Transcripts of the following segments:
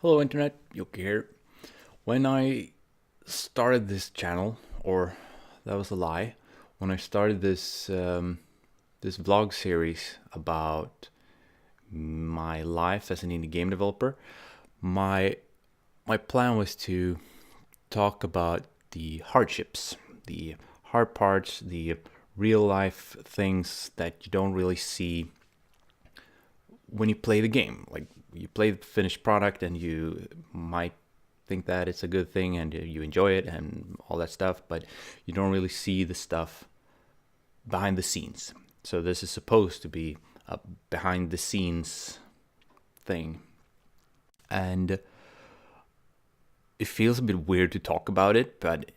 Hello Internet, Yoki here. When I started this channel, or that was a lie, when I started this vlog series about my life as an indie game developer, my my plan was to talk about the hardships, the hard parts, the real life things that you don't really see when you play the game. Like, you play the finished product and you might think that it's a good thing and you enjoy it and all that stuff, but you don't really see the stuff behind the scenes. So this is supposed to be a behind the scenes thing. And it feels a bit weird to talk about it, but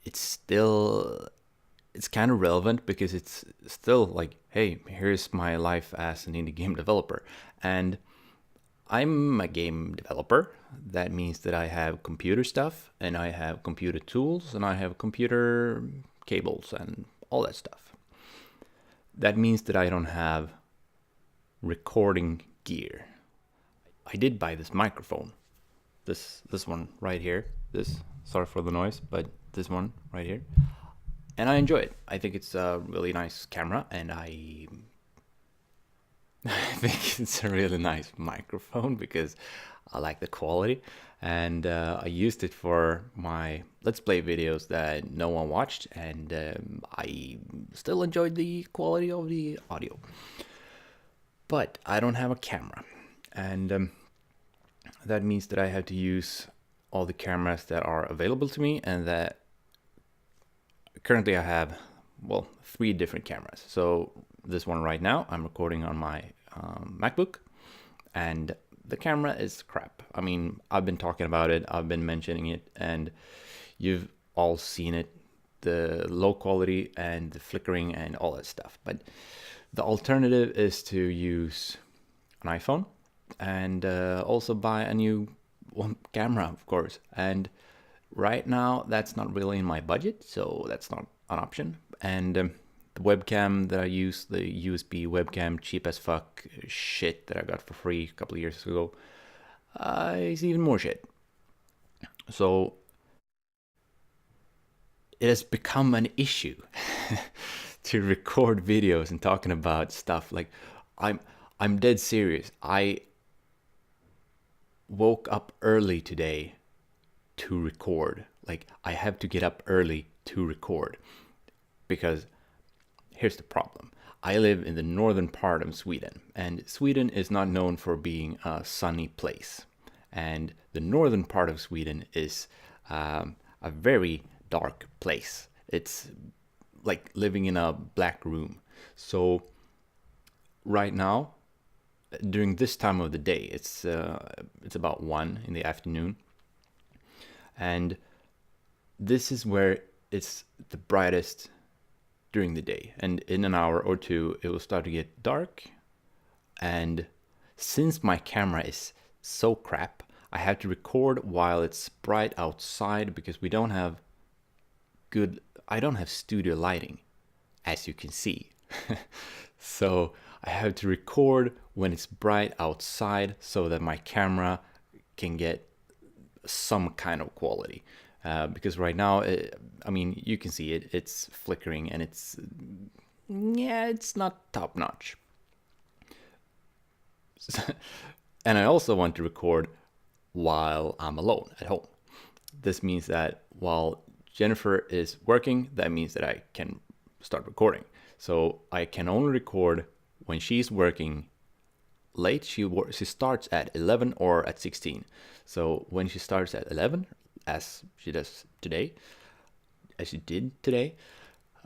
it's kind of relevant because it's still like, hey, here's my life as an indie game developer. And I'm a game developer. That means that I have computer stuff and I have computer tools and I have computer cables and all that stuff. That means that I don't have recording gear. I did buy this microphone. This one right here. Sorry for the noise, but this one right here. And I enjoy it. I think it's a really nice camera, and I think it's a really nice microphone because I like the quality. And I used it for my Let's Play videos that no one watched, and I still enjoyed the quality of the audio. But I don't have a camera, and that means that I have to use all the cameras that are available to me, and that currently I have, well, 3 different cameras. So this one right now, I'm recording on my MacBook, and the camera is crap. I mean, I've been talking about it, I've been mentioning it, and you've all seen it, the low quality and the flickering and all that stuff. But the alternative is to use an iPhone and also buy a new camera, of course. And right now, that's not really in my budget, so that's not an option. And the webcam that I use, the USB webcam, cheap as fuck shit that I got for free a couple of years ago, is even more shit. So it has become an issue to record videos and talking about stuff. Like, I'm dead serious. I woke up early today to record. Like, I have to get up early to record because here's the problem. I live in the northern part of Sweden, and Sweden is not known for being a sunny place. And the northern part of Sweden is a very dark place. It's like living in a black room. So right now, during this time of the day, it's about 1 in the afternoon, and this is where it's the brightest during the day. And in an hour or two, it will start to get dark. And since my camera is so crap, I have to record while it's bright outside because I don't have studio lighting, as you can see. So I have to record when it's bright outside so that my camera can get some kind of quality. Because right now, I mean, you can see it, it's flickering and it's not top notch. And I also want to record while I'm alone at home. This means that while Jennifer is working, that means that I can start recording. So I can only record when she's working late. She starts at 11 or at 16. So when she starts at 11, as she does today, as she did today,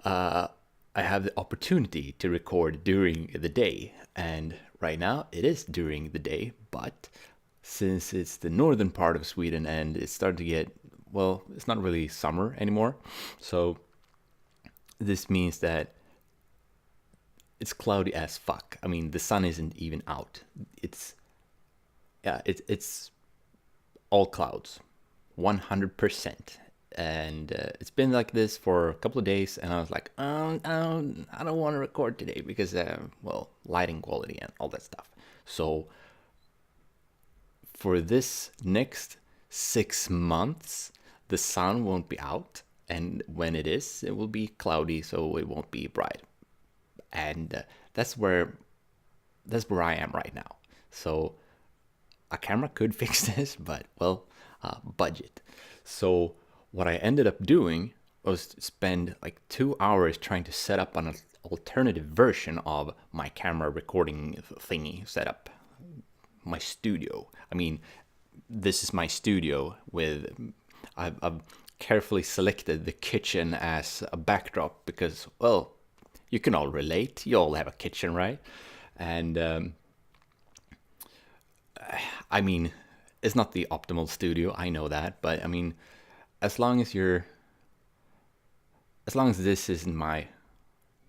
I have the opportunity to record during the day. And right now it is during the day, but since it's the northern part of Sweden and it's starting to get, well, it's not really summer anymore. So this means that it's cloudy as fuck. I mean, the sun isn't even out. It's all clouds, 100%. And it's been like this for a couple of days, and I was like, I don't want to record today because, well, lighting quality and all that stuff. So for this next 6 months, the sun won't be out, and when it is, it will be cloudy, so it won't be bright. And that's where I am right now. So a camera could fix this, but well, budget. So what I ended up doing was spend like 2 hours trying to set up an alternative version of my camera recording thingy setup, my studio. I mean, this is my studio with I've carefully selected the kitchen as a backdrop because, well, you can all relate. You all have a kitchen, right? And I mean, it's not the optimal studio, I know that, but I mean, as long as this isn't my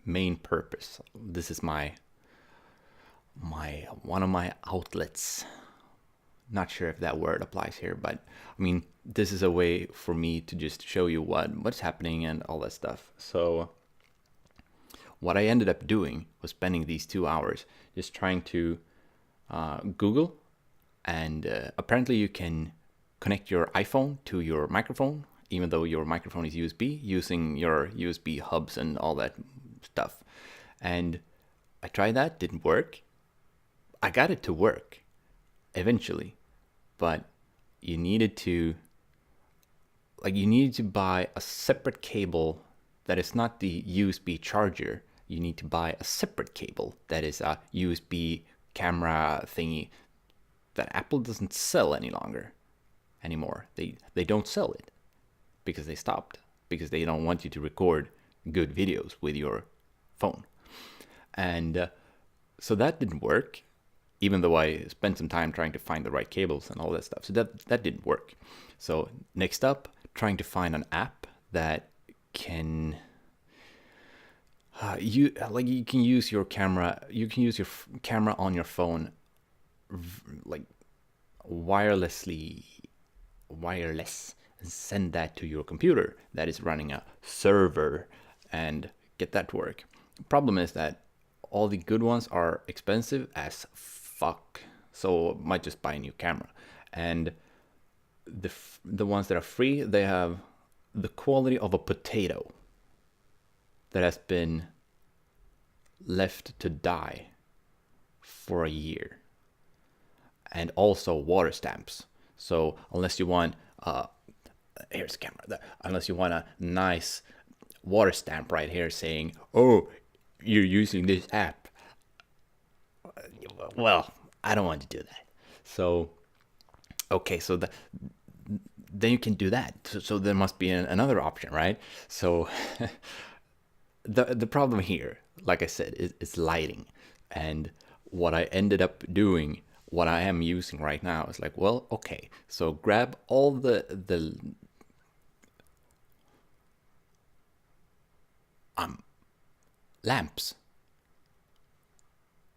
main purpose, this is my one of my outlets. Not sure if that word applies here, but I mean, this is a way for me to just show you what's happening and all that stuff. So what I ended up doing was spending these 2 hours just trying to Google, and apparently you can connect your iPhone to your microphone, even though your microphone is USB, using your USB hubs and all that stuff. And I tried that, didn't work. I got it to work eventually, but you needed to buy a separate cable that is not the USB charger. You need to buy a separate cable that is a USB camera thingy that Apple doesn't sell anymore. They don't sell it because they stopped, because they don't want you to record good videos with your phone. And so that didn't work, even though I spent some time trying to find the right cables and all that stuff. So that didn't work. So next up, trying to find an app that can you can use your camera. You can use your camera on your phone, like wireless, and send that to your computer that is running a server and get that to work. Problem is that all the good ones are expensive as fuck, so I might just buy a new camera. And the ones that are free, they have the quality of a potato that has been left to die for a year, and also water stamps. So unless you want here's the camera, unless you want a nice water stamp right here saying, oh, you're using this app, well, I don't want to do that. So okay, so then you can do that. So there must be another option, right? So the problem here, like I said, is lighting. And what I ended up doing, what I am using right now, is like, well, okay, so grab all the lamps.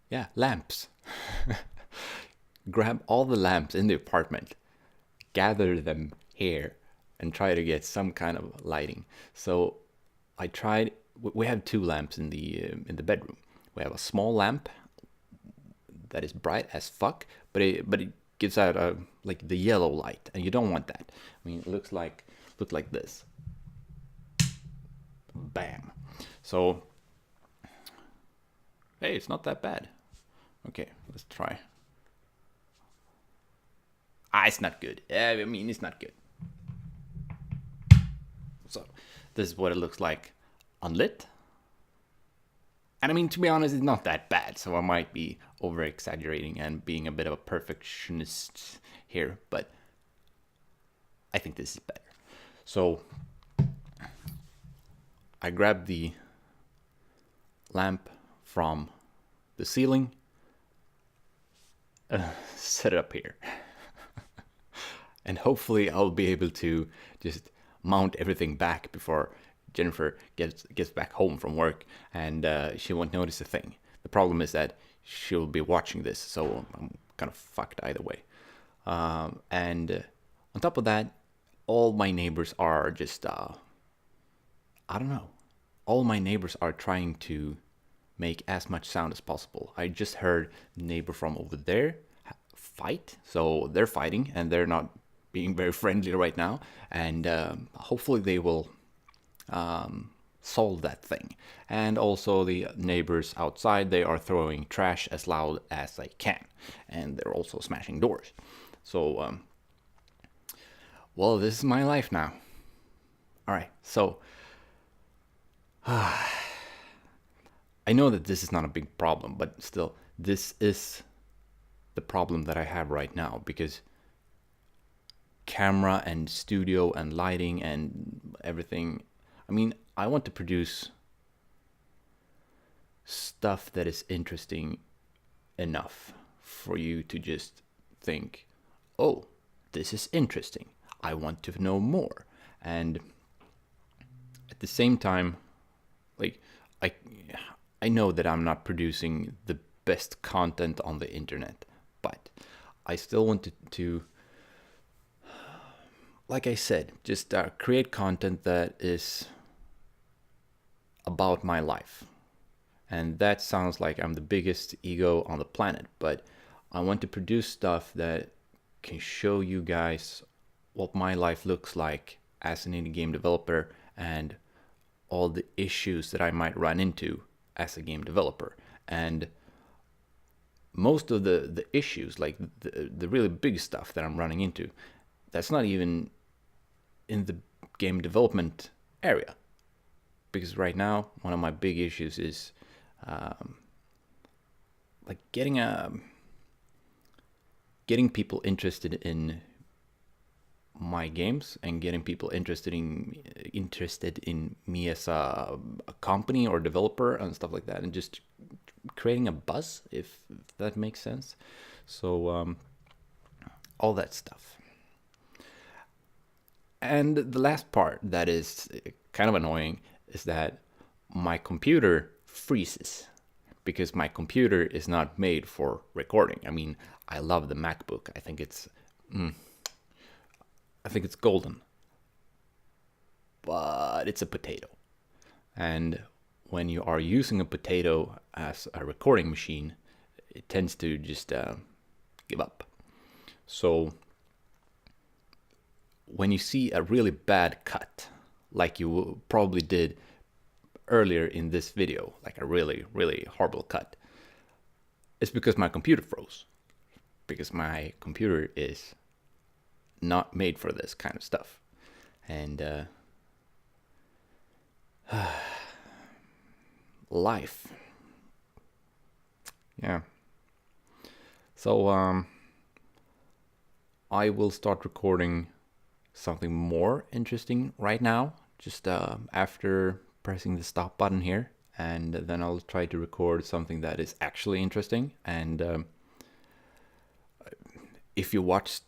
Yeah, lamps. Grab all the lamps in the apartment, gather them here, and try to get some kind of lighting. So I tried. We have two lamps in the bedroom. We have a small lamp that is bright as fuck, but it gives out like the yellow light, and you don't want that. I mean, it looks like this. Bam. So hey, it's not that bad. Okay, let's try. It's not good. I mean, it's not good. So this is what it looks like unlit. And I mean, to be honest, it's not that bad. So I might be over exaggerating and being a bit of a perfectionist here, but I think this is better. So I grabbed the lamp from the ceiling, set it up here. And hopefully I'll be able to just mount everything back before Jennifer gets back home from work, and she won't notice a thing. The problem is that she'll be watching this, so I'm kind of fucked either way. And on top of that, all my neighbors are just, I don't know. All my neighbors are trying to make as much sound as possible. I just heard the neighbor from over there fight. So they're fighting and they're not being very friendly right now. And hopefully they will solve that thing. And also the neighbors outside, they are throwing trash as loud as they can. And they're also smashing doors. So, well, this is my life now. All right, so I know that this is not a big problem, but still, this is the problem that I have right now, because camera and studio and lighting and everything, I mean, I want to produce stuff that is interesting enough for you to just think, oh, this is interesting. I want to know more. And at the same time, like, I know that I'm not producing the best content on the internet, but I still want to like I said, just create content that is about my life. And that sounds like I'm the biggest ego on the planet, but I want to produce stuff that can show you guys what my life looks like as an indie game developer and all the issues that I might run into as a game developer. And most of the issues, like the really big stuff that I'm running into, that's not even in the game development area. Because right now, one of my big issues is like getting people interested in my games and getting people interested in me as a company or developer and stuff like that, and just creating a buzz, if that makes sense. So all that stuff. And the last part that is kind of annoying is that my computer freezes, because my computer is not made for recording. I mean, I love the MacBook. I think it's golden, but it's a potato. And when you are using a potato as a recording machine, it tends to just give up. So when you see a really bad cut, like you probably did earlier in this video, like a really, really horrible cut, it's because my computer froze. Because my computer is not made for this kind of stuff. And life. Yeah. So I will start recording something more interesting right now, just after pressing the stop button here, and then I'll try to record something that is actually interesting. And if you watched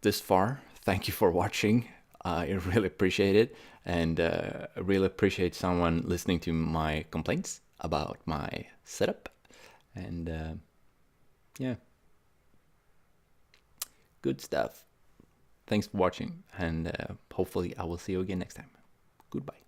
this far, thank you for watching. I really appreciate it, and I really appreciate someone listening to my complaints about my setup. And yeah, good stuff. Thanks for watching, and hopefully I will see you again next time. Goodbye.